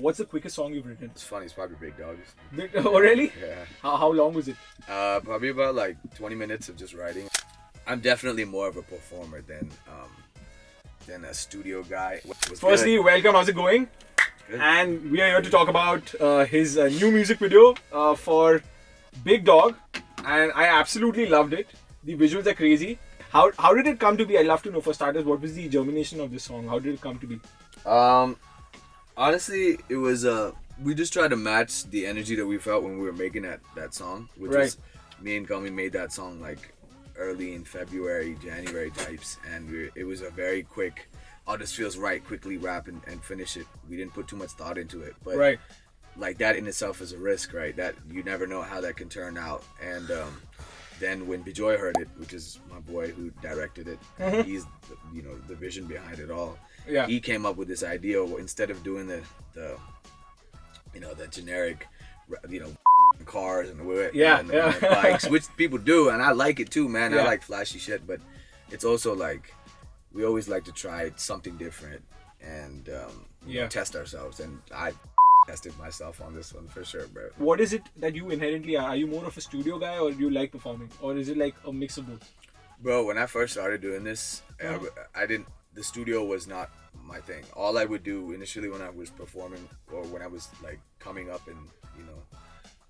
What's the quickest song you've written? It's funny, it's probably Big Dawgs. Oh, really? Yeah. How long was it? Probably about like 20 minutes of just writing. I'm definitely more of a performer than a studio guy. Firstly, welcome. How's it going? Good. And we are here to talk about his new music video for Big Dawg, and I absolutely loved it. The visuals are crazy. How did it come to be? I'd love to know, for starters, what was the germination of this song? How did it come to be? Honestly, it was we just tried to match the energy that we felt when we were making that song, which Right. is me and Kalmi made that song like early in February, January types, and it was a very quick. Oh, this feels right. Quickly rap and finish it. We didn't put too much thought into it, but Right. like that in itself is a risk, right? That you never know how that can turn out. And then when Bijoy heard it, which is my boy who directed it, and he's the vision behind it all. Yeah. He came up with this idea where instead of doing the generic cars and the bikes, which people do, and I like it too, man. Yeah. I like flashy shit, but it's also like we always like to try something different and test ourselves, and I tested myself on this one for sure, bro. What is it that you inherently are? Are you more of a studio guy, or do you like performing, or is it like a mix of both? Bro, when I first started doing this, I didn't. The studio was not my thing. All I would do initially when I was performing, or when I was like coming up and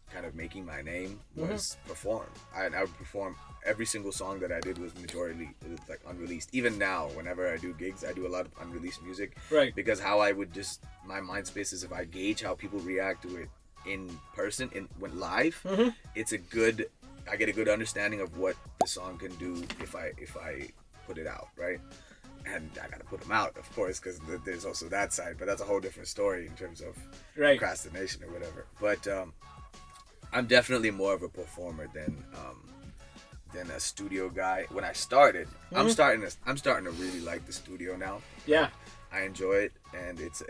kind of making my name, was perform. I would perform. Every single song that I did was majority like unreleased. Even now, whenever I do gigs, I do a lot of unreleased music. Right. Because how I would my mind space is if I gauge how people react to it in person, when live, I get a good understanding of what the song can do if I put it out, right? And I gotta put them out, of course, because there's also that side, but that's a whole different story in terms of procrastination or whatever. But I'm definitely more of a performer than a studio guy. When I started, I'm starting to really like the studio now. Yeah. I enjoy it, and it's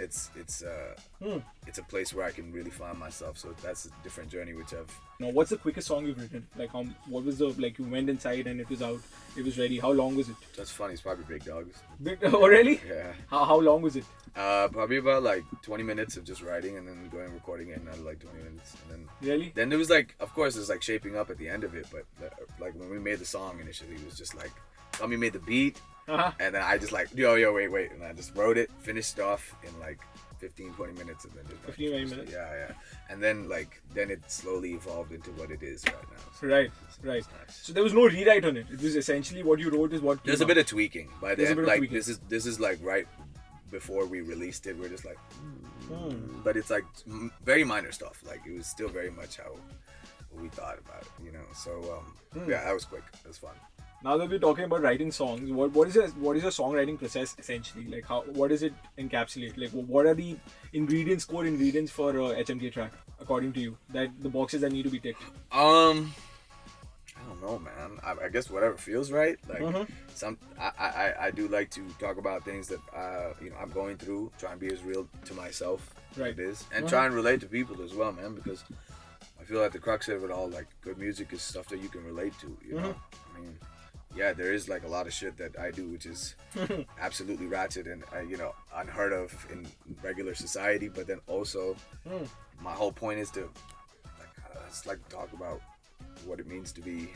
a place where I can really find myself. So that's a different journey, which I've. What's the quickest song you've written? Like, what was the you went inside and it was out, it was ready. How long was it? That's funny. It's probably Big Dawgs. Oh, really? Yeah. How long was it? Probably about like 20 minutes of just writing and then going recording it, another like 20 minutes, and then. Really? Then it was like, of course, it's like shaping up at the end of it, but like when we made the song initially, it was just like, Tommy made the beat. And then I just like, yo, wait. And I just wrote it, finished off in like 15, 20 minutes. And then just 15, 20 minutes? Yeah. And then it slowly evolved into what it is right now. So Right. nice. So there was no rewrite on it. It was essentially what you wrote is what came There's a out. bit of tweaking. By There's a then, bit of like, tweaking. this is like right before we released it. We're just like, but it's like very minor stuff. Like it was still very much how we thought about it, So, yeah, that was quick. That was fun. Now that we're talking about writing songs, what is your songwriting process essentially? Like what does it encapsulate? Like what are the core ingredients for a HMK track according to you? That the boxes that need to be ticked. I don't know, man. I guess whatever feels right. Like I do like to talk about things that I'm going through. Try and be as real to myself as it is, and try and relate to people as well, man. Because I feel like the crux of it all, like good music, is stuff that you can relate to. You know, I mean. Yeah, there is like a lot of shit that I do which is absolutely ratchet and unheard of in regular society. But then also, my whole point is to talk about what it means to be,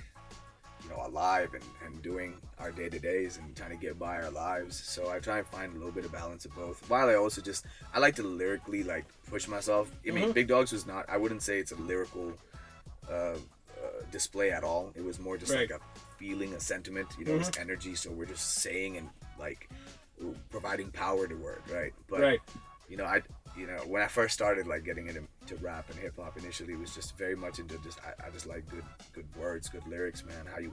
alive and doing our day to days and trying to get by our lives. So I try and find a little bit of balance of both. While I also I like to lyrically like push myself. I mean, Big Dawgs was not. I wouldn't say it's a lyrical display at all. It was more just like a feeling, a sentiment, it's energy. So we're just saying and like providing power to word, right? But when I first started like getting into rap and hip hop initially, it was just very much into I just like good words, good lyrics, man. How you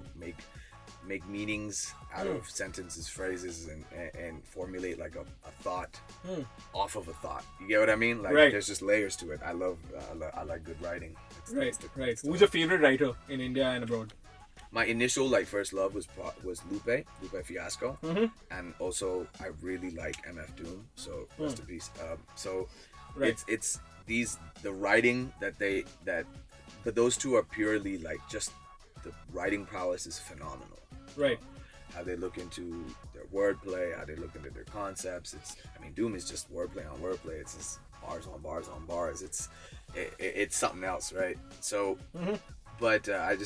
make meanings out of sentences, phrases, and formulate like a thought off of a thought. You get what I mean? Like there's just layers to it. I like good writing. That's Who's your favorite writer in India and abroad? My initial first love was Lupe Fiasco, and also I really like MF Doom. So rest in peace. It's the writing but those two are purely like just the writing prowess is phenomenal. Right. How they look into their wordplay, how they look into their concepts. Doom is just wordplay on wordplay. It's just bars on bars on bars. It's something else, right? So, but I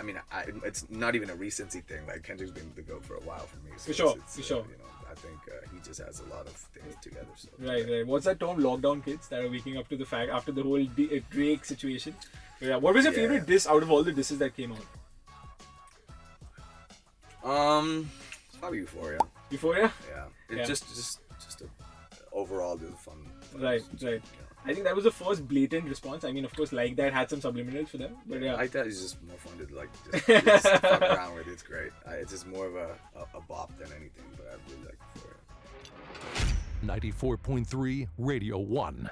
mean, it's not even a recency thing. Like Kendrick's been the GOAT for a while for me. So For sure. You know, I think he just has a lot of things together. So. Right. What's that term? Lockdown kids that are waking up to the fact after the whole Drake situation. Yeah. What was your favorite diss out of all the disses that came out? Probably Euphoria. Euphoria? Yeah. It's just overall just fun. Right. You know. I think that was the first blatant response. I mean, of course, like that had some subliminals for them, but yeah. I thought it's just more fun to like just fuck around with. It's great. It's just more of a bop than anything, but I really like Euphoria. 94.3 Radio 1.